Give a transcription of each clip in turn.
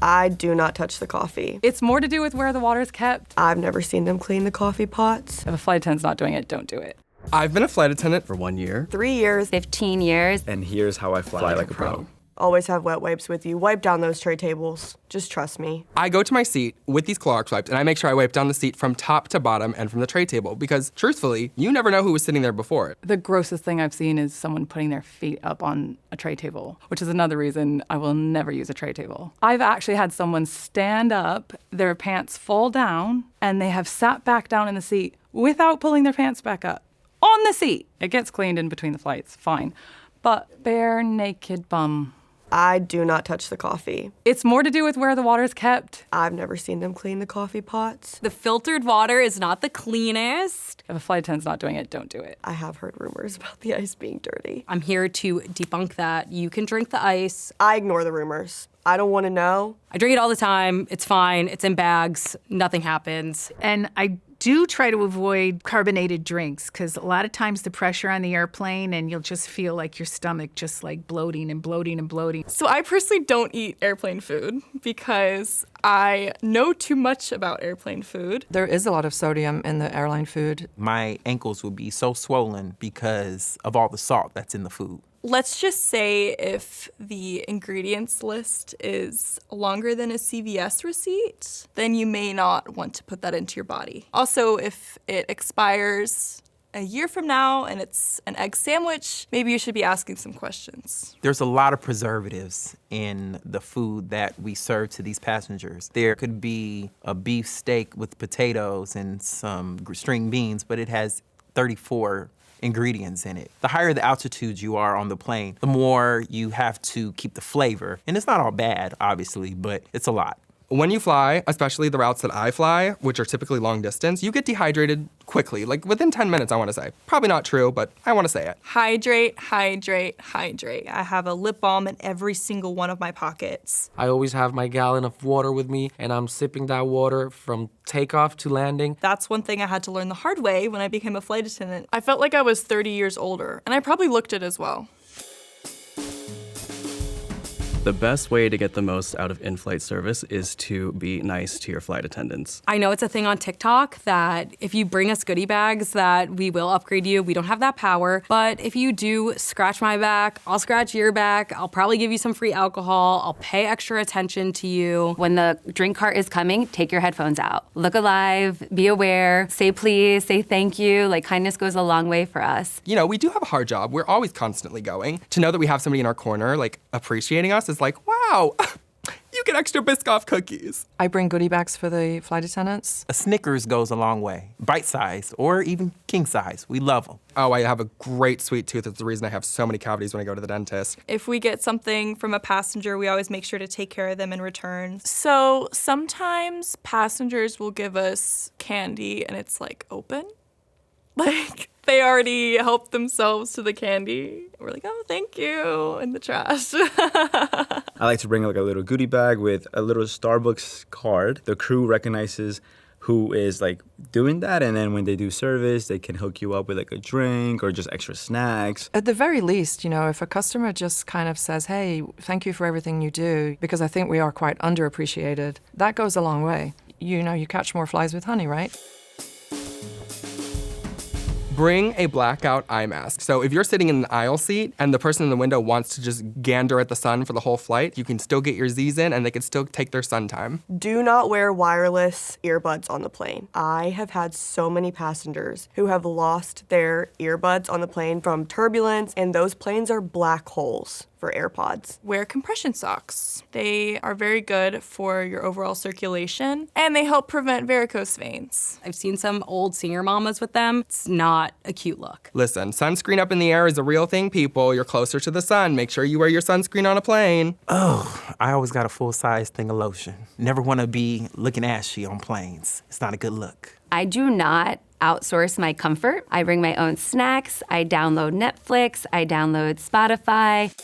I do not touch the coffee. It's more to do with where the water's kept. I've never seen them clean the coffee pots. If a flight attendant's not doing it, don't do it. I've been a flight attendant for 1 year. 3 years. 15 years. And here's how I fly like a pro. Always have wet wipes with you. Wipe down those tray tables. Just trust me. I go to my seat with these Clorox wipes and I make sure I wipe down the seat from top to bottom and from the tray table because, truthfully, you never know who was sitting there before. The grossest thing I've seen is someone putting their feet up on a tray table, which is another reason I will never use a tray table. I've actually had someone stand up, their pants fall down, and they have sat back down in the seat without pulling their pants back up. On the seat! It gets cleaned in between the flights, fine. But bare naked bum. I do not touch the coffee. It's more to do with where the water's kept. I've never seen them clean the coffee pots. The filtered water is not the cleanest. If a flight attendant's not doing it, don't do it. I have heard rumors about the ice being dirty. I'm here to debunk that. You can drink the ice. I ignore the rumors. I don't want to know. I drink it all the time. It's fine. It's in bags. Nothing happens. And I do try to avoid carbonated drinks because a lot of times the pressure on the airplane and you'll just feel like your stomach just like bloating and bloating and bloating. So I personally don't eat airplane food because I know too much about airplane food. There is a lot of sodium in the airline food. My ankles would be so swollen because of all the salt that's in the food. Let's just say if the ingredients list is longer than a CVS receipt, then you may not want to put that into your body. Also, if it expires a year from now and it's an egg sandwich, maybe you should be asking some questions. There's a lot of preservatives in the food that we serve to these passengers. There could be a beef steak with potatoes and some string beans, but it has 34 ingredients in it. The higher the altitude you are on the plane, the more you have to keep the flavor. And it's not all bad, obviously, but it's a lot. When you fly, especially the routes that I fly, which are typically long distance, you get dehydrated quickly, like within 10 minutes, I want to say. Probably not true, but I want to say it. Hydrate, hydrate, hydrate. I have a lip balm in every single one of my pockets. I always have my gallon of water with me, and I'm sipping that water from takeoff to landing. That's one thing I had to learn the hard way when I became a flight attendant. I felt like I was 30 years older, and I probably looked it as well. The best way to get the most out of in-flight service is to be nice to your flight attendants. I know it's a thing on TikTok that if you bring us goodie bags that we will upgrade you. We don't have that power. But if you do scratch my back, I'll scratch your back. I'll probably give you some free alcohol. I'll pay extra attention to you. When the drink cart is coming, take your headphones out. Look alive, be aware, say please, say thank you. Like, kindness goes a long way for us. You know, we do have a hard job. We're always constantly going. To know that we have somebody in our corner, like, appreciating us is like, wow, you get extra Biscoff cookies. I bring goodie bags for the flight attendants. A Snickers goes a long way. Bite size or even king size. We love them. Oh, I have a great sweet tooth. It's the reason I have so many cavities when I go to the dentist. If we get something from a passenger, we always make sure to take care of them in return. So sometimes passengers will give us candy and it's like open. Like, they already helped themselves to the candy. We're like, oh, thank you, in the trash. I like to bring like a little goodie bag with a little Starbucks card. The crew recognizes who is like doing that, and then when they do service, they can hook you up with like a drink or just extra snacks. At the very least, you know, if a customer just kind of says, hey, thank you for everything you do, because I think we are quite underappreciated, that goes a long way. You know, you catch more flies with honey, right? Bring a blackout eye mask. So if you're sitting in an aisle seat and the person in the window wants to just gander at the sun for the whole flight, you can still get your Z's in and they can still take their sun time. Do not wear wireless earbuds on the plane. I have had so many passengers who have lost their earbuds on the plane from turbulence, and those planes are black holes for AirPods. Wear compression socks. They are very good for your overall circulation, and they help prevent varicose veins. I've seen some old senior mamas with them. It's not a cute look. Listen, sunscreen up in the air is a real thing, people. You're closer to the sun. Make sure you wear your sunscreen on a plane. Oh, I always got a full-size thing of lotion. Never want to be looking ashy on planes. It's not a good look. I do not outsource my comfort. I bring my own snacks. I download Netflix. I download Spotify.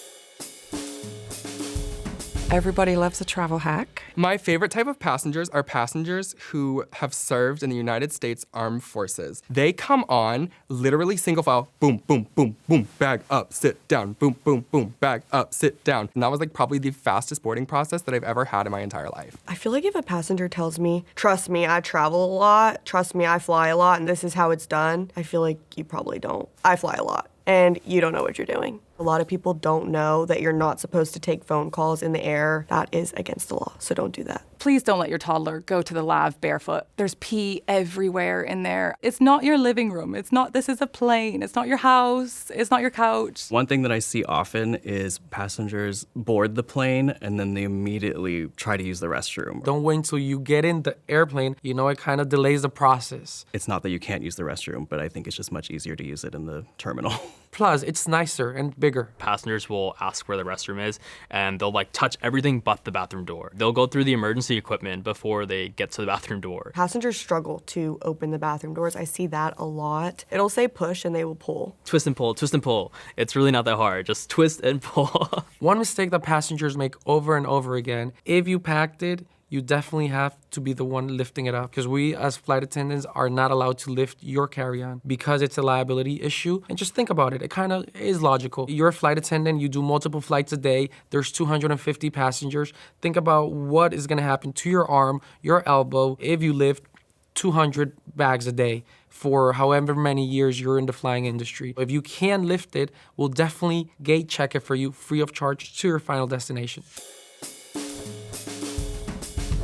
Everybody loves a travel hack. My favorite type of passengers are passengers who have served in the United States Armed Forces. They come on literally single file, boom, boom, boom, boom, bag up, sit down, boom, boom, boom, bag up, sit down. And that was like probably the fastest boarding process that I've ever had in my entire life. I feel like if a passenger tells me, trust me, I travel a lot, trust me, I fly a lot, and this is how it's done, I feel like you probably don't. I fly a lot, and you don't know what you're doing. A lot of people don't know that you're not supposed to take phone calls in the air. That is against the law, so don't do that. Please don't let your toddler go to the lav barefoot. There's pee everywhere in there. It's not your living room. This is a plane. It's not your house. It's not your couch. One thing that I see often is passengers board the plane and then they immediately try to use the restroom. Don't wait until you get in the airplane. You know, it kind of delays the process. It's not that you can't use the restroom, but I think it's just much easier to use it in the terminal. Plus, it's nicer and bigger. Passengers will ask where the restroom is, and they'll like touch everything but the bathroom door. They'll go through the emergency equipment before they get to the bathroom door. Passengers struggle to open the bathroom doors. I see that a lot. It'll say push and they will pull. Twist and pull, twist and pull. It's really not that hard. Just twist and pull. One mistake that passengers make over and over again, if you packed it, you definitely have to be the one lifting it up, because we as flight attendants are not allowed to lift your carry-on because it's a liability issue. And just think about it. It kind of is logical. You're a flight attendant. You do multiple flights a day. There's 250 passengers. Think about what is going to happen to your arm, your elbow, if you lift 200 bags a day for however many years you're in the flying industry. If you can lift it, we'll definitely gate check it for you free of charge to your final destination.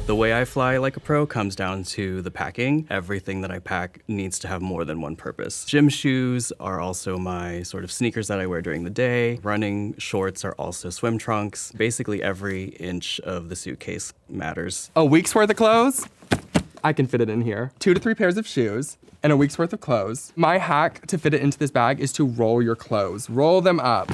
The way I fly like a pro comes down to the packing. Everything that I pack needs to have more than one purpose. Gym shoes are also my sort of sneakers that I wear during the day. Running shorts are also swim trunks. Basically every inch of the suitcase matters. A week's worth of clothes? I can fit it in here. 2 to 3 pairs of shoes and a week's worth of clothes. My hack to fit it into this bag is to roll your clothes. Roll them up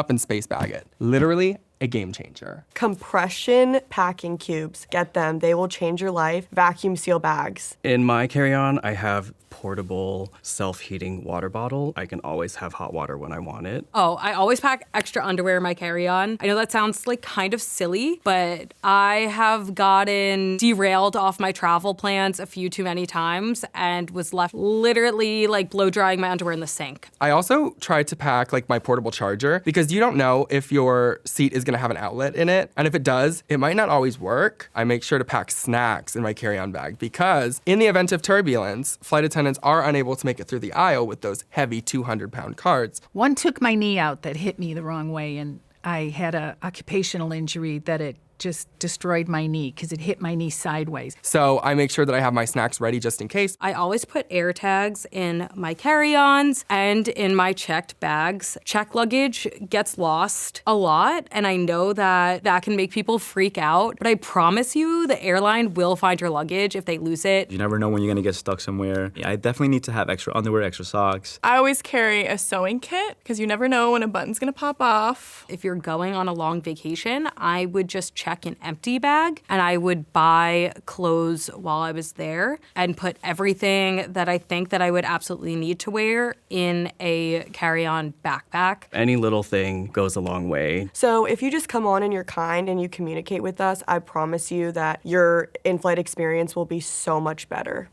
and space bag it. Literally a game changer. Compression packing cubes. Get them. They will change your life. Vacuum seal bags. In my carry-on, I have portable self-heating water bottle. I can always have hot water when I want it. Oh, I always pack extra underwear in my carry-on. I know that sounds like kind of silly, but I have gotten derailed off my travel plans a few too many times and was left literally like blow drying my underwear in the sink. I also try to pack like my portable charger because you don't know if your seat is gonna have an outlet in it. And if it does, it might not always work. I make sure to pack snacks in my carry-on bag because in the event of turbulence, flight attendants are unable to make it through the aisle with those heavy 200-pound cards. One took my knee out that hit me the wrong way, and I had an occupational injury that it just destroyed my knee because it hit my knee sideways. So I make sure that I have my snacks ready just in case. I always put air tags in my carry-ons and in my checked bags. Checked luggage gets lost a lot, and I know that that can make people freak out, but I promise you the airline will find your luggage if they lose it. You never know when you're gonna get stuck somewhere. Yeah, I definitely need to have extra underwear, extra socks. I always carry a sewing kit because you never know when a button's gonna pop off. If you're going on a long vacation, I would just check an empty bag and I would buy clothes while I was there and put everything that I think that I would absolutely need to wear in a carry-on backpack. Any little thing goes a long way. So if you just come on and you're kind and you communicate with us, I promise you that your in-flight experience will be so much better.